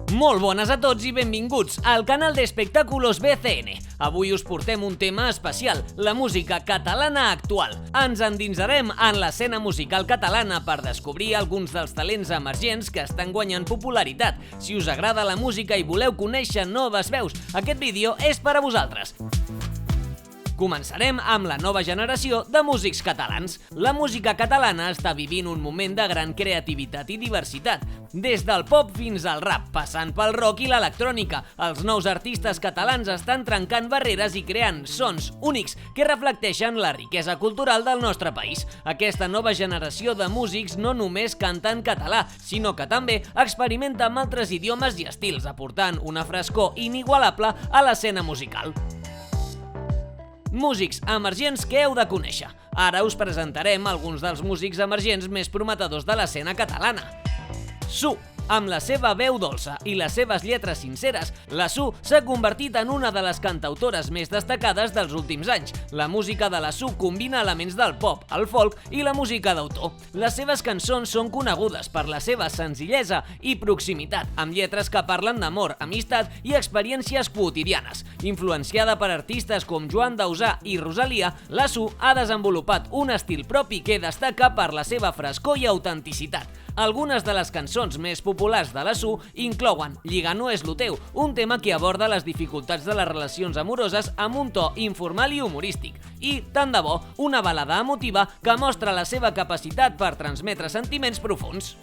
Molt bones a tots i benvinguts al canal d'Espectáculos BCN. Avui us portem un tema especial, la música catalana actual. Ens endinsarem en l'escena musical catalana per descobrir alguns dels talents emergents que estan guanyant popularitat. Si us agrada la música i voleu conèixer noves veus, aquest vídeo és per a vosaltres. Començarem amb la nova generació de músics catalans. La música catalana està vivint un moment de gran creativitat i diversitat. Des del pop fins al rap, passant pel rock i l'electrònica, els nous artistes catalans estan trencant barreres i creant sons únics que reflecteixen la riquesa cultural del nostre país. Aquesta nova generació de músics no només canta en català, sinó que també experimenta amb altres idiomes i estils, aportant una frescor inigualable a l'escena musical. Músics emergents que heu de conèixer. Ara us presentarem alguns dels músics emergents més prometedors de l'escena catalana. Su. Amb la seva veu dolça i les seves lletres sinceres, la Su s'ha convertit en una de les cantautores més destacades dels últims anys. La música de la Su combina elements del pop, el folk i la música d'autor. Les seves cançons són conegudes per la seva senzillesa i proximitat, amb lletres que parlen d'amor, amistat i experiències quotidianes. Influenciada per artistes com Joan Dausà i Rosalia, la Su ha desenvolupat un estil propi que destaca per la seva frescor i autenticitat. Algunes de les cançons més populars de la Su inclouen Lligar no és lo teu, un tema que aborda les dificultats de les relacions amoroses amb un to informal i humorístic, i Tant de bo, una balada emotiva que mostra la seva capacitat per transmetre sentiments profuns.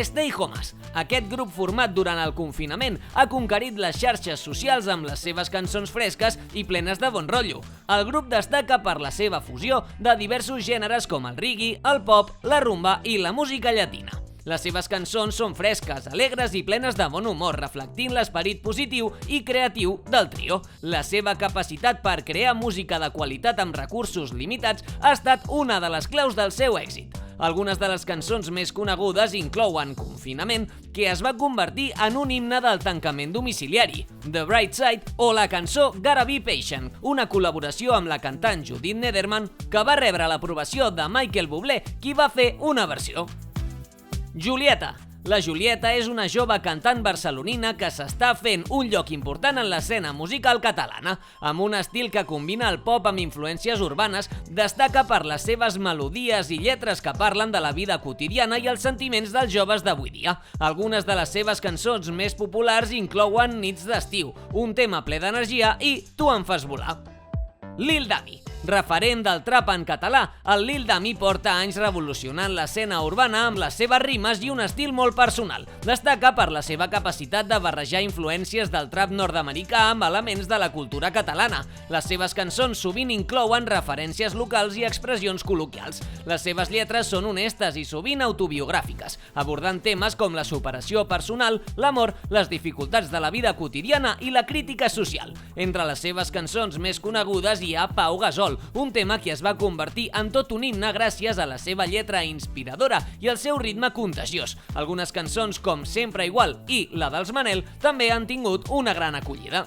Stay Homes. Aquest grup format durant el confinament ha conquerit les xarxes socials amb les seves cançons fresques i plenes de bon rotllo. El grup destaca per la seva fusió de diversos gèneres com el reggae, el pop, la rumba i la música llatina. Les seves cançons són fresques, alegres i plenes de bon humor, reflectint l'esperit positiu i creatiu del trio. La seva capacitat per crear música de qualitat amb recursos limitats ha estat una de les claus del seu èxit. Algunes de les cançons més conegudes inclouen Confinament, que es va convertir en un himne del tancament domiciliari, The Bright Side o la cançó Gotta Be Patient, una col·laboració amb la cantant Judith Nederman que va rebre l'aprovació de Michael Bublé, qui va fer una versió. Julieta. La Julieta és una jove cantant barcelonina que s'està fent un lloc important en l'escena musical catalana. Amb un estil que combina el pop amb influències urbanes, destaca per les seves melodies i lletres que parlen de la vida quotidiana i els sentiments dels joves d'avui dia. Algunes de les seves cançons més populars inclouen Nits d'estiu, un tema ple d'energia, i Tu em fas volar. Lil Dami. Referent del trap en català, el Lil Dami porta anys revolucionant l'escena urbana amb les seves rimes i un estil molt personal. Destaca per la seva capacitat de barrejar influències del trap nord-americà amb elements de la cultura catalana. Les seves cançons sovint inclouen referències locals i expressions col·loquials. Les seves lletres són honestes i sovint autobiogràfiques, abordant temes com la superació personal, l'amor, les dificultats de la vida quotidiana i la crítica social. Entre les seves cançons més conegudes hi ha Pau Gasol, un tema que es va convertir en tot un himne gràcies a la seva lletra inspiradora i el seu ritme contagiós. Algunes cançons com Sempre igual i la dels Manel també han tingut una gran acollida.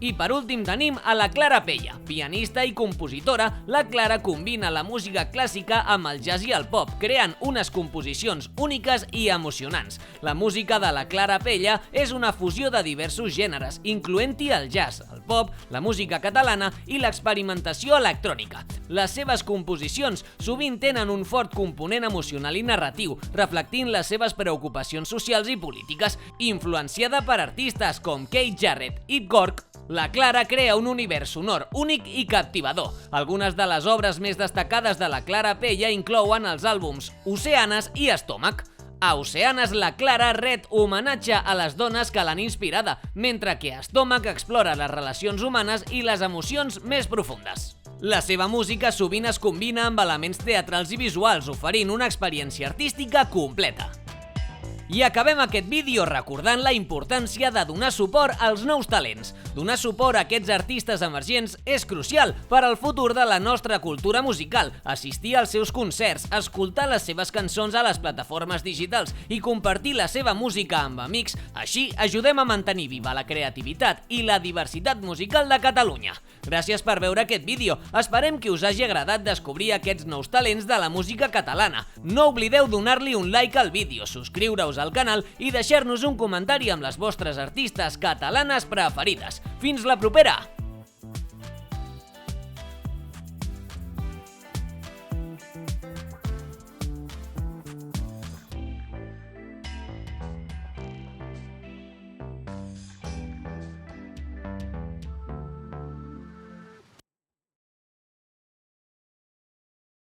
I per últim tenim a la Clara Pella. Pianista i compositora, la Clara combina la música clàssica amb el jazz i el pop, creant unes composicions úniques i emocionants. La música de la Clara Pella és una fusió de diversos gèneres, incloent-hi el jazz, el pop, la música catalana i l'experimentació electrònica. Les seves composicions sovint tenen un fort component emocional i narratiu, reflectint les seves preocupacions socials i polítiques. Influenciada per artistes com Keith Jarrett i Gork, la Clara crea un univers sonor únic i captivador. Algunes de les obres més destacades de la Clara Pella inclouen els àlbums Oceanes i Estómac. A Oceanes, la Clara ret homenatge a les dones que l'han inspirada, mentre que Estómac explora les relacions humanes i les emocions més profundes. La seva música sovint es combina amb elements teatrals i visuals, oferint una experiència artística completa. I acabem aquest vídeo recordant la importància de donar suport als nous talents. Donar suport a aquests artistes emergents és crucial per al futur de la nostra cultura musical. Assistir als seus concerts, escoltar les seves cançons a les plataformes digitals i compartir la seva música amb amics. Així ajudem a mantenir viva la creativitat i la diversitat musical de Catalunya. Gràcies per veure aquest vídeo. Esperem que us hagi agradat descobrir aquests nous talents de la música catalana. No oblideu donar-li un like al vídeo, subscriure-us subscriure-us al canal i deixar-nos un comentari amb les vostres artistes catalanes preferides. Fins la propera!